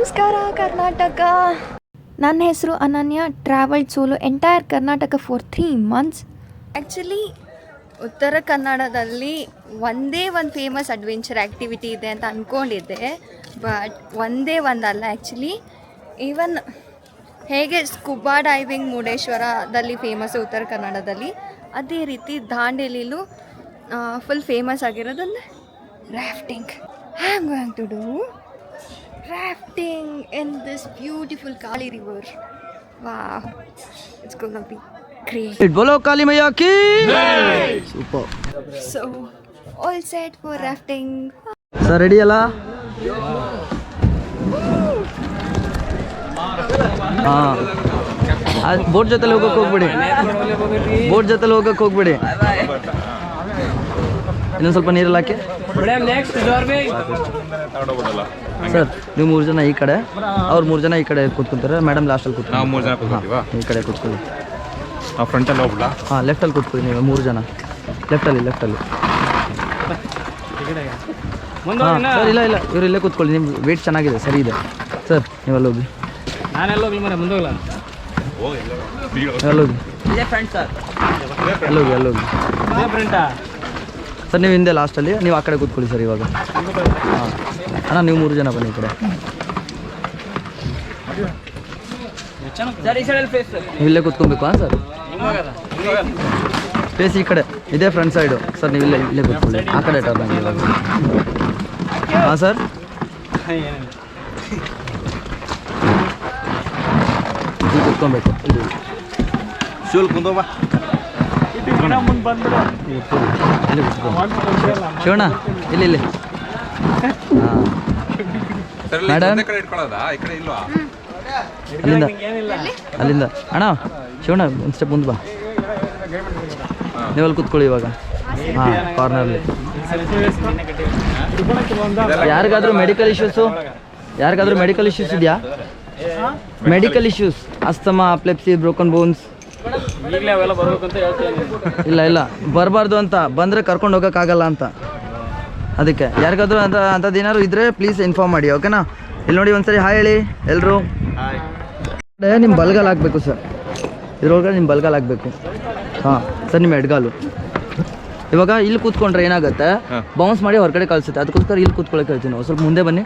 ನಮಸ್ಕಾರ ಕರ್ನಾಟಕ. ನನ್ನ ಹೆಸರು ಅನನ್ಯ. Travelled solo entire Karnataka for 3 months. Actually ಉತ್ತರ ಕನ್ನಡದಲ್ಲಿ ಒಂದೇ ಒಂದು ಫೇಮಸ್ ಅಡ್ವೆಂಚರ್ ಆ್ಯಕ್ಟಿವಿಟಿ ಇದೆ ಅಂತ ಅಂದ್ಕೊಂಡಿದ್ದೆ, ಬಟ್ ಒಂದೇ ಒಂದಲ್ಲ. ಆ್ಯಕ್ಚುಲಿ ಈವನ್ ಹೇಗೆ ಸ್ಕೂಬಾ ಡೈವಿಂಗ್ ಮುರುಡೇಶ್ವರದಲ್ಲಿ ಫೇಮಸ್ ಉತ್ತರ ಕನ್ನಡದಲ್ಲಿ, ಅದೇ ರೀತಿ ದಾಂಡೇಲಿಲೂ ಫುಲ್ ಫೇಮಸ್ ಆಗಿರೋದಂದರೆ rafting. I am going to do rafting in this beautiful Kali river. Wow, it's gonna be great. Bolo Kali Maiya ki jai. Super. So all set for rafting. Sir ready alla? Boat ಜೊತೆಲಿ ಹೋಗಕ್ಕೆ ಹೋಗ್ಬಿಡಿ, boat ಜೊತೆಲಿ ಹೋಗಕ್ಕೆ ಹೋಗ್ಬಿಡಿ. ಇನ್ನೊಂದು ಸ್ವಲ್ಪ ನೀರಲ್ಲಿ ಹಾಕಿ sir. ನೀವು 3 ಜನ ಈ ಕಡೆ, ಅವ್ರು 3 ಜನ ಈ ಕಡೆ ಕೂತ್ಕೊಂತಾರೆ. ಮೇಡಮ್ ಲಾಸ್ಟಲ್ಲಿ ಕೂತ್ಕೊಂಡು ನಾವು 3 ಜನ ಕೂತ್ಕೊಂತೀವಿ. ಈ ಕಡೆ ಕೂತ್ಕೊಳ್ಳಿ. ನಾವು ಫ್ರಂಟಲ್ಲಿ ಹೋಗ್ಬಿಡಾ? ಹಾಂ, ಲೆಫ್ಟಲ್ಲಿ ಕೂತ್ಕೊಳ್ಳಿ ನೀವು 3 ಜನ. ಲೆಫ್ಟಲ್ಲಿ ಹಾಂ ಸರ್. ಇಲ್ಲ ಇವ್ರು ಇಲ್ಲೇ ಕೂತ್ಕೊಳ್ಳಿ. ನಿಮ್ಮ ವೇಟ್ ಚೆನ್ನಾಗಿದೆ, ಸರಿ ಇದೆ ಸರ್. ನೀವು ಅಲ್ಲಿ ಹೋಗಿ. ನಾನೆಲ್ಲ ಹೋಗ್ಲಿ ಮರ, ಮುಂದೆ ಹೋಗಲ್ಲ. ಅಲ್ಲೋಗಿ ಅಲ್ಲೋಗಿ ಸರ್. ನೀವು ಹಿಂದೆ ಲಾಸ್ಟಲ್ಲಿ, ನೀವು ಆ ಕಡೆ ಕೂತ್ಕೊಳ್ಳಿ ಸರ್. ಇವಾಗ ಹಾಂ ಅಣ್ಣ, ನೀವು 3 ಜನ ಬನ್ನಿ ಈ ಕಡೆ. ನೀವು ಇಲ್ಲೇ ಕೂತ್ಕೊಬೇಕು. ಹಾಂ ಸರ್, ಸ್ಪೇಸ್ ಈ ಕಡೆ ಇದೇ ಫ್ರಂಟ್ ಸೈಡು ಸರ್. ನೀವು ಇಲ್ಲೇ ಕೂತ್ಕೊಳ್ಳಿ. ಆ ಕಡೆ ಟರ್ನ್ ಆಗಿ ಇವಾಗ. ಹಾಂ ಸರ್, ಇಲ್ಲಿ ಕೂತ್ಕೊಬೇಕು. ಶಿವಣ್ಣ ಇಲ್ಲಿ ಹಾಂ ಮೇಡಮ್, ಅಲ್ಲಿಂದ ಅಣ್ಣ. ಶಿವಣ್ಣ ಒಂದು ಸ್ಟೆಪ್ ಮುಂದೆ ಬಾ. ನೀವಲ್ಲಿ ಕೂತ್ಕೊಳ್ಳಿ ಇವಾಗ. ಹಾಂ, ಕಾರ್ನರ್ಲಿ. ಯಾರಿಗಾದ್ರೂ ಮೆಡಿಕಲ್ ಇಶ್ಯೂಸ್ ಇದೆಯಾ? Medical issues, asthma, epilepsy, broken bones. ಇಲ್ಲ ಬರಬಾರ್ದು ಅಂತ, ಬಂದರೆ ಕರ್ಕೊಂಡು ಹೋಗೋಕ್ಕಾಗಲ್ಲ ಅಂತ. ಅದಕ್ಕೆ ಯಾರಿಗಾದ್ರೂ ಅಂಥದ್ದು ಏನಾದ್ರು ಇದ್ದರೆ ಪ್ಲೀಸ್ ಇನ್ಫಾರ್ಮ್ ಮಾಡಿ, ಓಕೆನಾ? ಇಲ್ಲಿ ನೋಡಿ ಒಂದ್ಸರಿ ಹಾಯ್ ಹೇಳಿ ಎಲ್ಲರೂ. ನಿಮ್ಮ ಬಲ್ಗಾಲ್ ಹಾಕಬೇಕು ಸರ್. ಇದ್ರೊಳಗಡೆ ನಿಮ್ಮ ಬಲ್ಗಾಲ್ ಹಾಕಬೇಕು. ಹಾಂ ಸರ್, ನಿಮ್ಮ ಎಡ್ಗಾಲು. ಇವಾಗ ಇಲ್ಲಿ ಕೂತ್ಕೊಂಡ್ರೆ ಏನಾಗುತ್ತೆ, ಬೌನ್ಸ್ ಮಾಡಿ ಹೊರಗಡೆ ಕಳಿಸುತ್ತೆ. ಅದಕ್ಕೋಸ್ಕರ ಇಲ್ಲಿ ಕೂತ್ಕೊಳ್ಳೋಕೆ ಹೇಳ್ತೀನಿ ನಾವು. ಸ್ವಲ್ಪ ಮುಂದೆ ಬನ್ನಿ.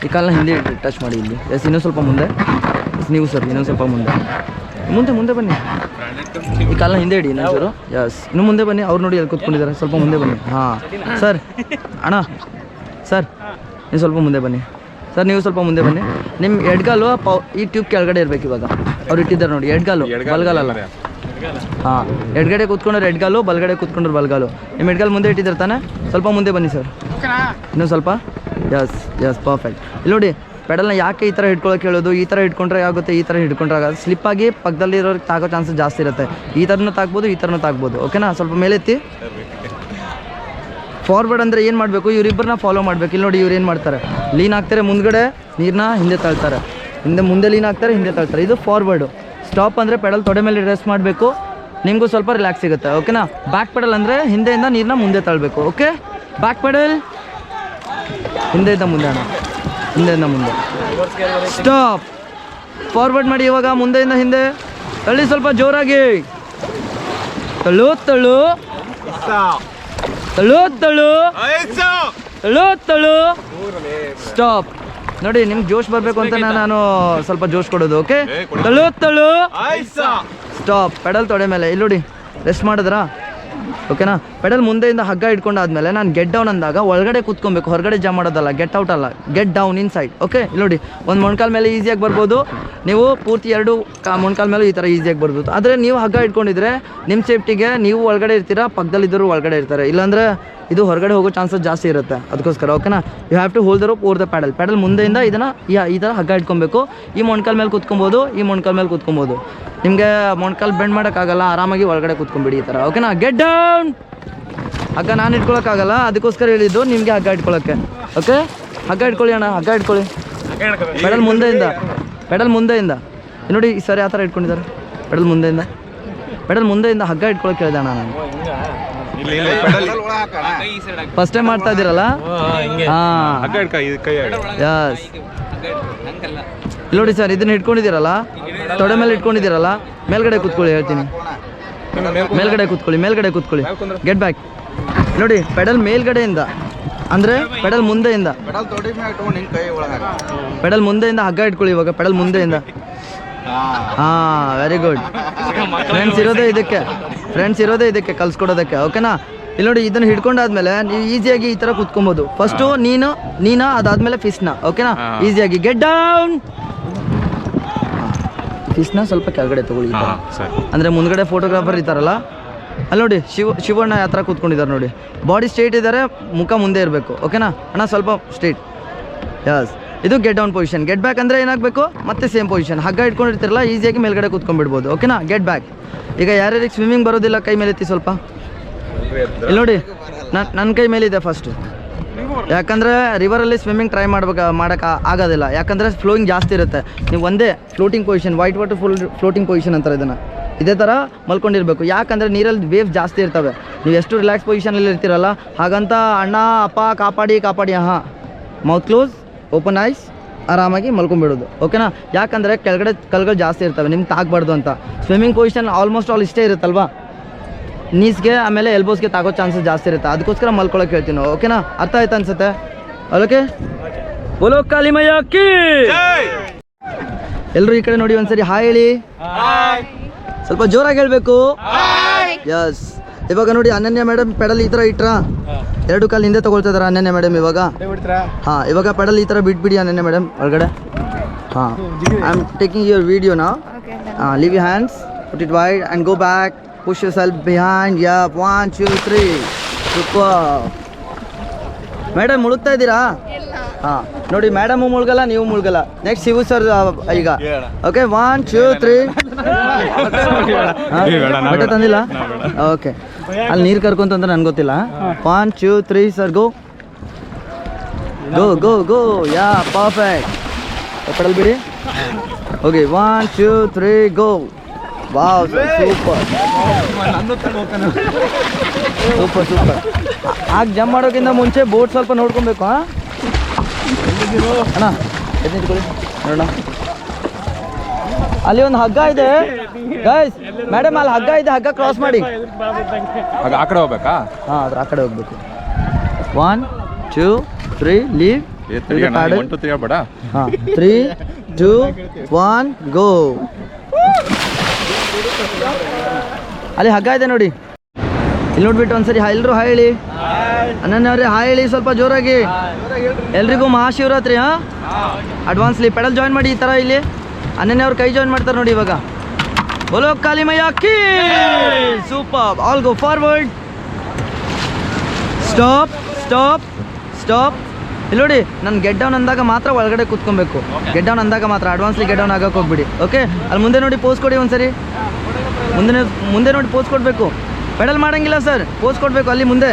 ಈ ಕಾಲನ್ನ ಹಿಂದೆ ಟಚ್ ಮಾಡಿ ಇಲ್ಲಿ. ಎಸ್, ಇನ್ನೂ ಸ್ವಲ್ಪ ಮುಂದೆ. ನೀವು ಸರ್ ಇನ್ನೊಂದು ಸ್ವಲ್ಪ ಮುಂದೆ ಬನ್ನಿ. ಈ ಕಾಲನ್ನ ಹಿಂದೆ ಇಡಿ ಇನ್ನೊಂಚೂರು. ಎಸ್, ಇನ್ನೂ ಮುಂದೆ ಬನ್ನಿ. ಅವ್ರು ನೋಡಿ ಅಲ್ಲಿ ಕೂತ್ಕೊಂಡಿದ್ದಾರೆ, ಸ್ವಲ್ಪ ಮುಂದೆ ಬನ್ನಿ. ಹಾಂ ಸರ್. ಅಣ್ಣ ಸರ್, ನೀವು ಸ್ವಲ್ಪ ಮುಂದೆ ಬನ್ನಿ ಸರ್. ನೀವು ಸ್ವಲ್ಪ ಮುಂದೆ ಬನ್ನಿ. ನಿಮ್ಮ ಎಡ್ಗಾಲು ಈ ಟ್ಯೂಬ್ ಕೆಳಗಡೆ ಇರಬೇಕು. ಇವಾಗ ಅವ್ರು ಇಟ್ಟಿದ್ದಾರೆ ನೋಡಿ, ಎಡ್ಗಾಲು, ಬಲ್ಗಾಲಲ್ಲ. ಹಾಂ, ಎಡ್ಗಡೆ ಕೂತ್ಕೊಂಡ್ರೆ ಎಡ್ಗಾಲು, ಬಲ್ಗಡೆ ಕೂತ್ಕೊಂಡ್ರೆ ಬಲ್ಗಾಲು. ನಿಮ್ಮ ಎಡ್ಗಾಲು ಮುಂದೆ ಇಟ್ಟಿದ್ದಾರೆ ತಾನೆ? ಸ್ವಲ್ಪ ಮುಂದೆ ಬನ್ನಿ ಸರ್, ಇನ್ನೂ ಸ್ವಲ್ಪ. Yes perfect. ಇಲ್ಲಿ ನೋಡಿ, ಪೆಡಲ್ನ ಯಾಕೆ ಈ ಥರ ಹಿಡ್ಕೊಳಕ್ಕೆ ಹೇಳೋದು? ಈ ಥರ ಹಿಡ್ಕೊಂಡ್ರೆ ಆಗುತ್ತೆ, ಈ ಥರ ಹಿಡ್ಕೊಂಡ್ರೆ ಆಗೋದು. ಸ್ಲಿಪ್ಪಾಗಿ ಪಕ್ಕದಲ್ಲಿರೋರಿಗೆ ತಾಗೋ ಚಾನ್ಸಸ್ ಜಾಸ್ತಿ ಇರುತ್ತೆ. ಈ ಥರನೂ ತಾಗ್ಬೋದು, ಈ ಥರನೂ ತಾಗ್ಬೋದು, ಓಕೆನಾ? ಸ್ವಲ್ಪ ಮೇಲೆತ್ತಿ. ಫಾರ್ವರ್ಡ್ ಅಂದರೆ ಏನು ಮಾಡಬೇಕು? ಇವರಿಬ್ಬರನ್ನ ಫಾಲೋ ಮಾಡಬೇಕು. ಇಲ್ಲಿ ನೋಡಿ, ಇವ್ರು ಏನು ಮಾಡ್ತಾರೆ, ಲೀನ್ ಆಗ್ತಾರೆ ಮುಂದ್ಗಡೆ, ನೀರನ್ನ ಹಿಂದೆ ತಳ್ತಾರೆ. ಮುಂದೆ ಲೀನ್ ಆಗ್ತಾರೆ, ಹಿಂದೆ ತಳ್ತಾರೆ. ಇದು ಫಾರ್ವರ್ಡು. ಸ್ಟಾಪ್ ಅಂದರೆ ಪೆಡಲ್ ತೊಡೆ ಮೇಲೆ ರೆಸ್ಟ್ ಮಾಡಬೇಕು, ನಿಮಗೂ ಸ್ವಲ್ಪ ರಿಲ್ಯಾಕ್ಸ್ ಸಿಗುತ್ತೆ, ಓಕೆನಾ? ಬ್ಯಾಕ್ ಪೆಡಲ್ ಅಂದರೆ ಹಿಂದೆಯಿಂದ ನೀರನ್ನ ಮುಂದೆ ತಳ್ಳಬೇಕು, ಓಕೆ? ಬ್ಯಾಕ್ ಪೆಡಲ್ ಹಿಂದೆಯಿಂದ ಮುಂದೆ ಅಣ್ಣ, ಹಿಂದೆಯಿಂದ ಮುಂದೆ. ಸ್ಟಾಪ್. ಫಾರ್ವರ್ಡ್ ಮಾಡಿ. ಇವಾಗ ಮುಂದೆಯಿಂದ ಹಿಂದೆ ತಳ್ಳಿ, ಸ್ವಲ್ಪ ಜೋರಾಗಿ ತಳ್ಳು. ಸ್ಟಾಪ್. ನೋಡಿ, ನಿಮ್ಗೆ ಜೋಶ್ ಬರಬೇಕು ಅಂತ ನಾನು ಸ್ವಲ್ಪ ಜೋಶ್ ಕೊಡೋದು, ಓಕೆ? ತಳ್ಳು. ಸ್ಟಾಪ್. ಪೆಡಲ್ ತೊಡೆ ಮೇಲೆ. ಇಲ್ಲಿ ನೋಡಿ, ರೆಸ್ಟ್ ಮಾಡಿದ್ರಾ, ಓಕೆನಾ? ಪೆಡಲ್ ಮುಂದೆಯಿಂದ ಹಗ್ಗ ಇಟ್ಕೊಂಡಾದ್ಮೇಲೆ ನಾನು ಗೆಟ್ ಡೌನ್ ಅಂದಾಗ ಒಳಗಡೆ ಕೂತ್ಕೊಬೇಕು, ಹೊರಗಡೆ ಜಂಪ್ ಮಾಡೋದಲ್ಲ. ಗೆಟ್ ಔಟ್ ಅಲ್ಲ, get down in side, okay? ಇಲ್ಲಿ ನೋಡಿ, ಒಂದು ಮೊಣ್ಕಾಲ್ ಮೇಲೆ ಈಸಿಯಾಗಿ ಬರ್ಬೋದು ನೀವು. ಪೂರ್ತಿ 2 ಮೊಣ್ಕಾಲ್ ಮೇಲೂ ಈ ಥರ ಈಸಿಯಾಗಿ ಬರ್ಬೋದು. ಆದರೆ ನೀವು ಹಗ್ಗ ಇಟ್ಕೊಂಡಿದ್ರೆ ನಿಮ್ಮ ಸೇಫ್ಟಿಗೆ ನೀವು ಒಳಗಡೆ ಇರ್ತೀರಾ, ಪಕ್ಕದಲ್ಲಿದ್ದರು ಒಳಗಡೆ ಇರ್ತಾರೆ. ಇಲ್ಲಾಂದರೆ ಇದು ಹೊರಗಡೆ ಹೋಗೋ ಚಾನ್ಸಸ್ ಜಾಸ್ತಿ ಇರುತ್ತೆ. ಅದಕ್ಕೋಸ್ಕರ, ಓಕೆನಾ? You have to hold the rope over the paddle. ಮುಂದೆಯಿಂದ ಇದನ್ನು ಈ ಥರ ಹಗ್ಗ ಇಟ್ಕೊಬೇಕು. ಈ ಮೊಣ್ಕಾಲ್ ಮೇಲೆ ಕೂತ್ಕೊಬೋದು, ಈ ಮೊಣ್ಕಾಲ್ ಮೇಲೆ ಕೂತ್ಕೊಬೋದು. ನಿಮಗೆ ಮೊಣ್ಕಾಲ್ ಬೆಂಡ್ ಮಾಡೋಕ್ಕಾಗಲ್ಲ, ಆರಾಮಾಗಿ ಒಳಗಡೆ ಕೂತ್ಕೊಂಬಿಡಿ ಈ ಥರ, ಓಕೆನಾ? Get down. ಹಗ್ಗ ನಾನು ಇಟ್ಕೊಳಕ್ಕಾಗಲ್ಲ, ಅದಕ್ಕೋಸ್ಕರ ಹೇಳಿದ್ದು ನಿಮಗೆ ಹಗ್ಗ ಇಟ್ಕೊಳ್ಳೋಕ್ಕೆ, ಓಕೆ? ಹಗ್ಗ ಇಟ್ಕೊಳ್ಳಿ ಅಣ್ಣ, ಹಗ್ಗ ಇಟ್ಕೊಳ್ಳಿ. ಪೆಡಲ್ ಮುಂದೆಯಿಂದ ನೋಡಿ ಸರ್, ಯಾವ ಥರ ಇಟ್ಕೊಂಡಿದ್ದಾರೆ. ಪೆಡಲ್ ಮುಂದೆಯಿಂದ ಹಗ್ಗ ಇಟ್ಕೊಳಕ್ಕೆ ಹೇಳಿದೆ ಅಣ್ಣ ನಾನು. ಫಸ್ಟ್ ಟೈಮ್ ಮಾಡ್ತಾ ಇದ್ದೀರಲ್ಲ? ಹಾಂ, ಇಲ್ಲಿ ನೋಡಿ ಸರ್, ಇದನ್ನ ಇಟ್ಕೊಂಡಿದ್ದೀರಲ್ಲ, ತೊಡೆ ಮೇಲೆ ಇಟ್ಕೊಂಡಿದ್ದೀರಲ್ಲ, ಮೇಲ್ಗಡೆ ಕೂತ್ಕೊಳ್ಳಿ, ಹೇಳ್ತೀನಿ. ಮೇಲ್ಗಡೆ ಕೂತ್ಕೊಳ್ಳಿ. Get back. ನೋಡಿ, ಪೆಡಲ್ ಮೇಲ್ಗಡೆಯಿಂದ ಅಂದರೆ ಪೆಡಲ್ ಮುಂದೆಯಿಂದ, ಪೆಡಲ್ ಮುಂದೆಯಿಂದ ಹಗ್ಗ ಇಟ್ಕೊಳ್ಳಿ. ಇವಾಗ ಪೆಡಲ್ ಮುಂದೆಯಿಂದ. ಹಾಂ, ವೆರಿ ಗುಡ್. ಫ್ರೆಂಡ್ಸ್ ಇರೋದೇ ಇದಕ್ಕೆ ಕಲ್ಸ್ಕೊಡೋದಕ್ಕೆ, ಓಕೆನಾ? ಇಲ್ಲಿ ನೋಡಿ, ಇದನ್ನು ಹಿಡ್ಕೊಂಡಾದ್ಮೇಲೆ ನೀವು ಈಸಿಯಾಗಿ ಈ ಥರ ಕೂತ್ಕೊಬೋದು. ಫಸ್ಟು ನೀನಾ ಅದಾದ್ಮೇಲೆ ಫಿಸ್ನ, ಓಕೆನಾ? ಈಸಿಯಾಗಿ ಗೆಟ್ ಡೌನ್. ಫಿಸ್ನ ಸ್ವಲ್ಪ ಕೆಳಗಡೆ ತಗೊಳ್ಳಿ, ಅಂದರೆ ಮುಂದ್ಗಡೆ ಫೋಟೋಗ್ರಾಫರ್ ಇದ್ದಾರಲ್ಲ, ಅಲ್ಲಿ ನೋಡಿ ಶಿವಣ್ಣ ಯಾವ ಥರ ಕೂತ್ಕೊಂಡಿದ್ದಾರೆ ನೋಡಿ. ಬಾಡಿ ಸ್ಟ್ರೇಟ್ ಇದ್ದಾರೆ, ಮುಖ ಮುಂದೆ ಇರಬೇಕು, ಓಕೆನಾ ಅಣ್ಣ? ಸ್ವಲ್ಪ ಸ್ಟ್ರೇಟ್. ಯಸ್, ಇದು get down position. Get back ಅಂದರೆ ಏನಾಗಬೇಕು? ಮತ್ತೆ ಸೇಮ್ ಪೊಸಿಷನ್. ಹಗ್ಗ ಇಟ್ಕೊಂಡಿರ್ತಿರಲ್ಲ, ಈಸಿಯಾಗಿ ಮೇಲ್ಗಡೆ ಕೂತ್ಕೊಂಡ್ಬಿಡ್ಬೋದು, ಓಕೆನಾ? Get back. ಈಗ ಯಾರ್ಯಾರಿಗೆ ಸ್ವಿಮ್ಮಿಂಗ್ ಬರೋದಿಲ್ಲ ಕೈ ಮೇಲೆ ಎತ್ತಿ ಸ್ವಲ್ಪ. ಇಲ್ಲಿ ನೋಡಿ, ನನ್ನ ಕೈ ಮೇಲಿದೆ ಫಸ್ಟ್, ಯಾಕಂದರೆ ರಿವರಲ್ಲಿ ಸ್ವಿಮ್ಮಿಂಗ್ ಟ್ರೈ ಮಾಡೋಕ್ಕೆ ಆಗೋದಿಲ್ಲ, ಯಾಕಂದರೆ ಫ್ಲೋಯಿಂಗ್ ಜಾಸ್ತಿ ಇರುತ್ತೆ. ನೀವು ಒಂದೇ floating position, white water floating position ಅಂತಾರೆ ಇದನ್ನು. ಇದೇ ಥರ ಮಲ್ಕೊಂಡಿರಬೇಕು, ಯಾಕಂದರೆ ನೀರಲ್ಲಿ ವೇವ್ ಜಾಸ್ತಿ ಇರ್ತವೆ. ನೀವು ಎಷ್ಟು ರಿಲ್ಯಾಕ್ಸ್ ಪೊಸಿಷನಲ್ಲಿ ಇರ್ತೀರಲ್ಲ, ಹಾಗಂತ ಅಣ್ಣ ಅಪ್ಪ ಕಾಪಾಡಿ. ಹಾಂ, ಮೌತ್ ಕ್ಲೋಸ್, ಓಪನ್ ಐಸ್, ಆರಾಮಾಗಿ ಮಲ್ಕೊಂಡ್ಬಿಡೋದು, ಓಕೆನಾ? ಯಾಕಂದರೆ ಕೆಳಗಡೆ ಕಲ್ಗಳು ಜಾಸ್ತಿ ಇರ್ತವೆ, ನಿಮ್ಗೆ ತಾಗಬಾರ್ದು ಅಂತ. ಸ್ವಿಮ್ಮಿಂಗ್ ಪೊಸಿಷನ್ ಆಲ್ಮೋಸ್ಟ್ ಆಲ್ ಇಷ್ಟೇ ಇರುತ್ತಲ್ವಾ, ನೀಸ್ಗೆ ಆಮೇಲೆ ಎಲ್ಬೋಸ್ಗೆ ತಾಗೋ ಚಾನ್ಸಸ್ ಜಾಸ್ತಿ ಇರುತ್ತೆ, ಅದಕ್ಕೋಸ್ಕರ ಮಲ್ಕೊಳಕ್ಕೆ ಹೇಳ್ತೀನಿ, ಓಕೆನಾ? ಅರ್ಥ ಆಯ್ತು ಅನ್ಸುತ್ತೆ? ಓಕೆ, ಬೋಲೋ ಕಾಳಿ ಮೈಯಾ ಕೀ. ಎಲ್ಲರೂ ಈ ಕಡೆ ನೋಡಿ, ಒಂದ್ಸರಿ ಹಾಯ್ ಹೇಳಿ. ಸ್ವಲ್ಪ ಜೋರಾಗಿ ಹೇಳಬೇಕು. ಯಸ್. ಇವಾಗ ನೋಡಿ, ಅನನ್ಯ ಮೇಡಮ್ ಪೆಡಲ್ ಈ ಥರ ಇಟ್ರಾ, ಎರಡು ಕಾಲು ಹಿಂದೆ ತಗೊಳ್ತಾ ಇದಾರೆ ಅನನ್ಯ ಮೇಡಮ್ ಇವಾಗ. ಹಾಂ, ಇವಾಗ ಪೆಡಲ್ ಈ ಥರ ಬಿಟ್ಬಿಡಿ ಅನನ್ಯ ಮೇಡಮ್ ಒಳಗಡೆ. ಹಾಂ, I am taking your video now. Leave your hands, put it wide and go back. Push yourself behind. Yeah, 1, 2, 3. Super. Madam ಮುಳುಗ್ತಾ ಇದ್ದೀರಾ? ಹಾಂ, ನೋಡಿ, ಮೇಡಮು ಮುಳುಗಲ್ಲ, ನೀವು ಮುಳುಗಲ್ಲ. ನೆಕ್ಸ್ಟ್ ಶಿವು ಸರ್ ಈಗ. ಓಕೆ, 1, 2, 3. ಬಟ್ಟೆ ತಂದಿಲ್ಲ? ಓಕೆ, ಅಲ್ಲಿ ನೀರು ಕರ್ಕೊಂತಂದ್ರೆ ನನಗೆ ಗೊತ್ತಿಲ್ಲ. 1, 2, 3 sir, go. Yeah, perfect. Paddle ಬಿಡಿ. Okay, 1, 2, 3 go. Wow, super. ಆಗ ಜಂಪ್ ಮಾಡೋಕ್ಕಿಂತ ಮುಂಚೆ ಬೋಟ್ ಸ್ವಲ್ಪ ನೋಡ್ಕೊಬೇಕು. ಹಾಂ ಅಣ್ಣ, ಎದ್ನಿಟ್ಕೊಳ್ಳಿ ನೋಡೋಣ. ಅಲ್ಲಿ ಒಂದು ಹಗ್ಗ ಇದೆ ಗೈಸ್, ಮೇಡಮ್ ಅಲ್ಲಿ ಹಗ್ಗ ಇದೆ, ಹಗ್ಗ ಕ್ರಾಸ್ ಮಾಡಿ. ಆ ಕಡೆ ಹೋಗ್ಬೇಕಾ? ಹಾಂ, ಅದ್ರ ಆ ಕಡೆ ಹೋಗ್ಬೇಕು. 1, 2, 3 ಲೀವ್. 1, 2, 3 ಹೇಳ್ಬೇಡ. ಹಾಂ, 3, 2, 1 ಗೋ. ಅಲ್ಲಿ ಹಗ್ಗ ಇದೆ ನೋಡಿ, ಇಲ್ಲಿ ನೋಡ್ಬಿಟ್ಟು ಒಂದ್ಸರಿ ಎಲ್ಲರೂ ಹಾಯ್ ಹೇಳಿ. ಅನನ್ಯವ್ರೆ ಹಾಯ್ ಹೇಳಿ ಸ್ವಲ್ಪ ಜೋರಾಗಿ. ಎಲ್ರಿಗೂ ಮಹಾಶಿವರಾತ್ರಿ. ಹಾಂ, ಅಡ್ವಾನ್ಸ್ಲಿ ಪೆಡಲ್ ಜಾಯಿನ್ ಮಾಡಿ ಈ ಥರ. ಇಲ್ಲಿ ಅನನ್ಯವ್ರು ಕೈ ಜಾಯಿನ್ ಮಾಡ್ತಾರೆ ನೋಡಿ ಇವಾಗ. ಬೋಲೋ ಕಾಳಿ ಮೈಯಾ ಕೀ. Super. All go forward. Stop. ಇಲ್ಲಿ ನೋಡಿ, ನಾನು ಗೆಟ್ ಡೌನ್ ಅಂದಾಗ ಮಾತ್ರ ಒಳಗಡೆ ಕೂತ್ಕೊಬೇಕು. ಗೆಟ್ ಡೌನ್ ಅಂದಾಗ ಮಾತ್ರ, ಅಡ್ವಾನ್ಸ್ಲಿ ಗೆಟ್ ಡೌನ್ ಆಗಕ್ಕೆ ಹೋಗ್ಬಿಡಿ, ಓಕೆ? ಅಲ್ಲಿ ಮುಂದೆ ನೋಡಿ ಪೋಸ್ ಕೊಡಿ ಒಂದ್ಸರಿ. ಮುಂದೆ ನೋಡಿ ಪೋಸ್ ಕೊಡಬೇಕು. ಪೆಡಲ್ ಮಾಡಂಗಿಲ್ಲ ಸರ್, ಪೋಸ್ ಕೊಡಬೇಕು ಅಲ್ಲಿ ಮುಂದೆ.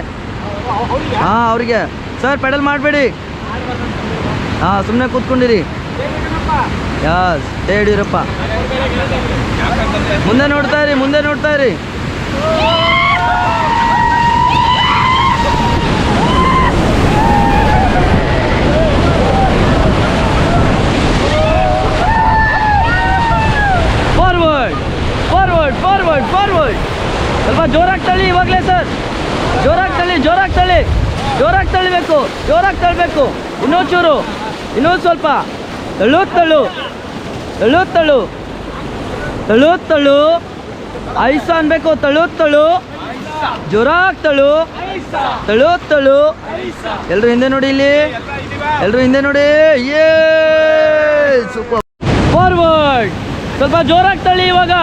ಹಾಂ, ಅವ್ರಿಗೆ ಸರ್ ಪೆಡಲ್ ಮಾಡಬೇಡಿ. ಹಾಂ, ಸುಮ್ಮನೆ ಕೂತ್ಕೊಂಡಿರಿ. ಯಸ್, ಯಡಿಯೂರಪ್ಪ. ಮುಂದೆ ನೋಡ್ತಾ ಇರಿ. ಫಾರ್ವರ್ಡ್. ಸ್ವಲ್ಪ ಜೋರಾಗಿ ತಳ್ಳಿ ಇವಾಗಲೇ ಸರ್. ಜೋರಾಗಿ ತಳ್ಳಿಬೇಕು. ಜೋರಾಗಿ ತಳ್ಳಬೇಕು. ಇನ್ನೊಂದು ಸ್ವಲ್ಪ. ತಳ್ಳು. ಐಸ ಅನ್ಬೇಕು. ತಳ್ಳು. ಜೋರಾಗಿ ತಳ್ಳು. ಎಲ್ಲರೂ ಹಿಂದೆ ನೋಡಿ, ಇಲ್ಲಿ ಎಲ್ಲರೂ ಹಿಂದೆ ನೋಡಿ. ಏ ಸೂಪರ್. ಫಾರ್ವರ್ಡ್. ಸ್ವಲ್ಪ ಜೋರಾಗಿ ತಳ್ಳಿ ಇವಾಗ.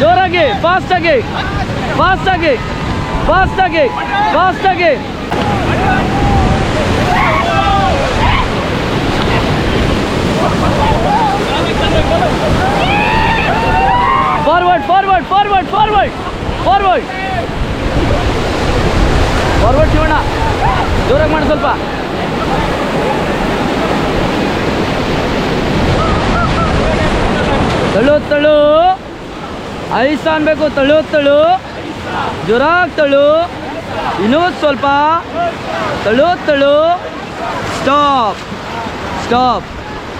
ಜೋರಾಗಿ, ಫಾಸ್ಟಾಗಿ. ಫಾರ್ವರ್ಡ್ ಶಿವಣ್ಣ, ಜೋರಾಗಿ ಮಾಡಿ ಸ್ವಲ್ಪ. ತಳ್ಳು. ಐಸ್ ಅನ್ಬೇಕು. ತಳ್ಳು. ಜೋರಾಗಿ ತಳ್ಳು. ಇನ್ನೊಂದು ಸ್ವಲ್ಪ. ತಳ್ಳು. ಸ್ಟಾಪ್.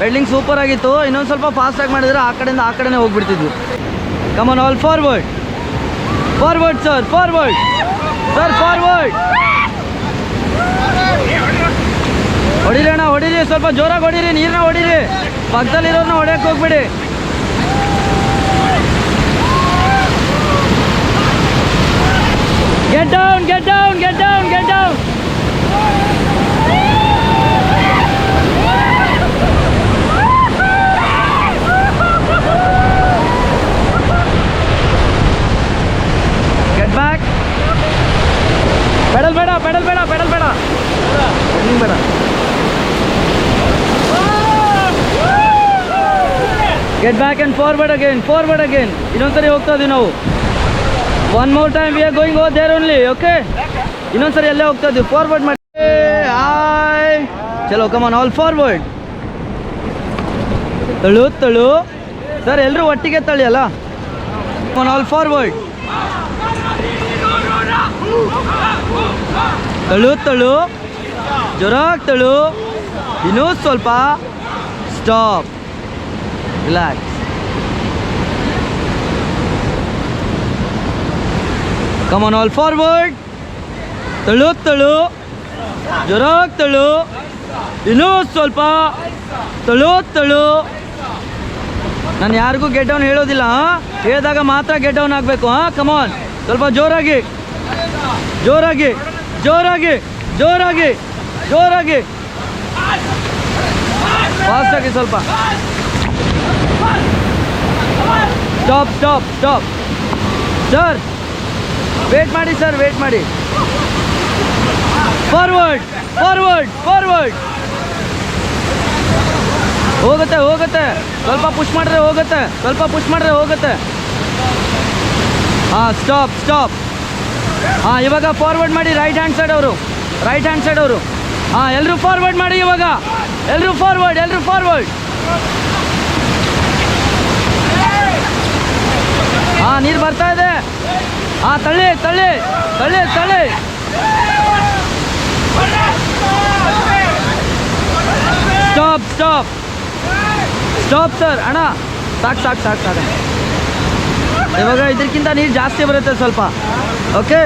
ಪೆಡ್ಲಿಂಗ್ ಸೂಪರ್ ಆಗಿತ್ತು. ಇನ್ನೊಂದು ಸ್ವಲ್ಪ ಫಾಸ್ಟಾಗಿ ಮಾಡಿದರೆ ಆ ಕಡೆಯಿಂದ ಆ ಕಡೆನೇ ಹೋಗ್ಬಿಡ್ತಿದ್ವಿ. Come on all forward, forward sir, forward sir, forward. ಹೊಡಿರಿ ಅಣ್ಣ, ಹೊಡಿರಿ, ಸ್ವಲ್ಪ ಜೋರಾಗಿ ಹೊಡಿರಿ, ನೀರನ್ನ ಹೊಡಿರಿ, ಪಕ್ಕದಲ್ಲಿರೋರನ್ನ ಹೊಡೆಯಕ್ಕೆ ಹೋಗ್ಬಿಡಿ. Get down, get down, get down, get down. Get back. Pedal ಬೇಡ, pedal ಬೇಡ, pedal ಬೇಡ, pedaling ಬೇಡ. Get back and forward again, forward again. ಇನ್ನೊಂದ್ಸರಿ ಹೋಗ್ತಾ ಇದೀವಿ ನಾವು. One more time we are going over there only, okay? ಇನ್ನೊಂದ್ಸರಿ ಎಲ್ಲೇ ಹೋಗ್ತಾ ಇದ್ದೀವಿ, ಫಾರ್ವರ್ಡ್ ಮಾಡಿ. ಹಾಯ್, ಚಲೋ, ಕಮಾನ್ ಆಲ್ ಫಾರ್ವರ್ಡ್. ತಳು ತಳು ಸರ್, ಎಲ್ಲರೂ ಒಟ್ಟಿಗೆ ತಳಿ ಅಲ್ಲ. ಕಮಾನ್ ಆಲ್ ಫಾರ್ವರ್ಡ್. ತಳು ತಳು, ಜೋರಾಗಿ ತಳು, ಇನ್ನೂ ಸ್ವಲ್ಪ. Stop, relax. Come on all forward. ತಳು ತಳು, ಜೋರಾಗಿ ತಳು, ಇನ್ನೂ ಸ್ವಲ್ಪ. ತಳು ತಳು. ನಾನು ಯಾರಿಗೂ ಗೆಟ್ ಡೌನ್ ಹೇಳೋದಿಲ್ಲ, ಹೇಳಿದಾಗ ಮಾತ್ರ ಗೆಟ್ ಡೌನ್ ಆಗಬೇಕು. ಕಮಾನ್, ಸ್ವಲ್ಪ ಜೋರಾಗಿ, ಜೋರಾಗಿ, ಜೋರಾಗಿ, ಜೋರಾಗಿ, ಜೋರಾಗಿ, ಫಾಸ್ಟಾಗಿ ಸ್ವಲ್ಪ. Stop stop stop sir, wait ಮಾಡಿ ಸರ್, ವೇಟ್ ಮಾಡಿ. Forward, forward, forward. ಹೋಗುತ್ತೆ ಹೋಗುತ್ತೆ, ಸ್ವಲ್ಪ ಪುಷ್ ಮಾಡಿದ್ರೆ ಹೋಗುತ್ತೆ, ಸ್ವಲ್ಪ ಪುಷ್ ಮಾಡಿದ್ರೆ ಹೋಗುತ್ತೆ. ಹಾಂ, ಸ್ಟಾಪ್ ಸ್ಟಾಪ್. ಹಾಂ, ಇವಾಗ ಫಾರ್ವರ್ಡ್ ಮಾಡಿ, ರೈಟ್ ಹ್ಯಾಂಡ್ ಸೈಡ್ ಅವರು, ರೈಟ್ ಹ್ಯಾಂಡ್ ಸೈಡ್ ಅವರು. ಹಾಂ, ಎಲ್ಲರೂ ಫಾರ್ವರ್ಡ್ ಮಾಡಿ ಇವಾಗ, ಎಲ್ಲರೂ ಫಾರ್ವರ್ಡ್, ಎಲ್ಲರೂ ಫಾರ್ವರ್ಡ್. ಹಾಂ, ನೀರು ಬರ್ತಾ ಇದೆ. ಹಾಂ, ತಳ್ಳಿ ತಳ್ಳಿ ತಳ್ಳಿ ತಳ್ಳಿ. Stop stop stop sir. ಅಣ್ಣ ಸಾಕು ಸಾಕು ಸಾಕು ಸಾಕು. ಇವಾಗ ಇದಕ್ಕಿಂತ ನೀರು ಜಾಸ್ತಿ ಬರುತ್ತೆ ಸ್ವಲ್ಪ. ಓಕೆ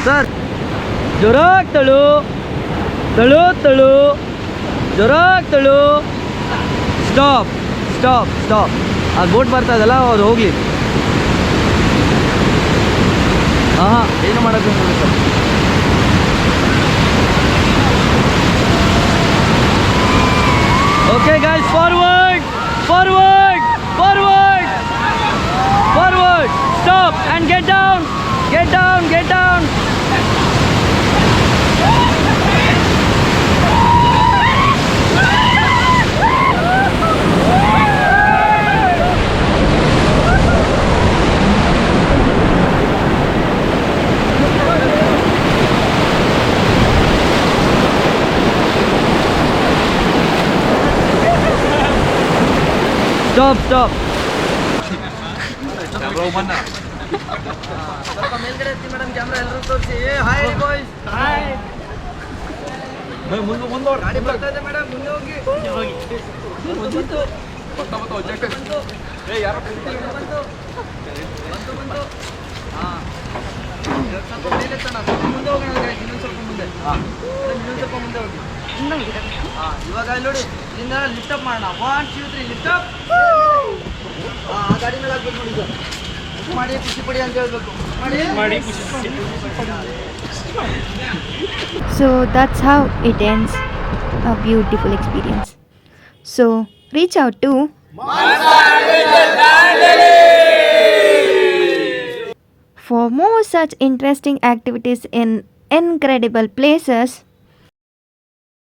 ಸರ್, ಜೋರಾಗಿ ತಳು, ತಳು ತಳು, ಜೋರಾಗಿ ತಳು. Stop stop stop. ಅದು ಬೋಟ್ ಬರ್ತಾ ಇದಲ್ಲ, ಅದು ಹೋಗಲಿ. ಹಾಂ, ಏನು ಮಾಡೋದು ನೋಡಿ sir. Okay guys, forward forward forward forward. Stop and get down, get down, get down. Stop stop. ಸ್ವಲ್ಪ ಮೇಲ್ಗಡೆ ಎತ್ತಿ ಮೇಡಮ್, ಕ್ಯಾಮ್ರಾ ಎಲ್ಲರೂ ತೋರಿಸಿ. Hi boys, hi. ಗಾಡಿ ಬರ್ತಾ ಇದೆ ಮೇಡಮ್, ಮುಂದೆ ಹೋಗಿ. ಹಾಂ, ಸ್ವಲ್ಪ ಮೇಲೆ ತನ, ಸ್ವಲ್ಪ ಮುಂದೆ ಹೋಗೋಣ. ಇನ್ನೊಂದು ಸ್ವಲ್ಪ ಮುಂದೆ, ಇನ್ನೊಂದು ಸ್ವಲ್ಪ ಮುಂದೆ ಹೋಗಿ. ಹಾಂ, ಇವಾಗ ಅಲ್ಲಿ ನೋಡಿ, ಇಲ್ಲಿಂದ ಲಿಫ್ಟ್ ಅಪ್ ಮಾಡೋಣ. 1 2 3 ಲಿಫ್ಟ್ ಅಪ್. ಆ ಗಾಡಿ ಮೇಲೆ ಹಾಕ್ಬೇಕು ನೋಡಿ ಸರ್. ಮಾಡಿ ಖುಷಿ ಪಡಿ ಅಂತ ಹೇಳ್ಬೇಕು. ಮಾಡಿ ಖುಷಿ. So that's how it ends a beautiful experience. So reach out to for more such interesting activities in incredible places.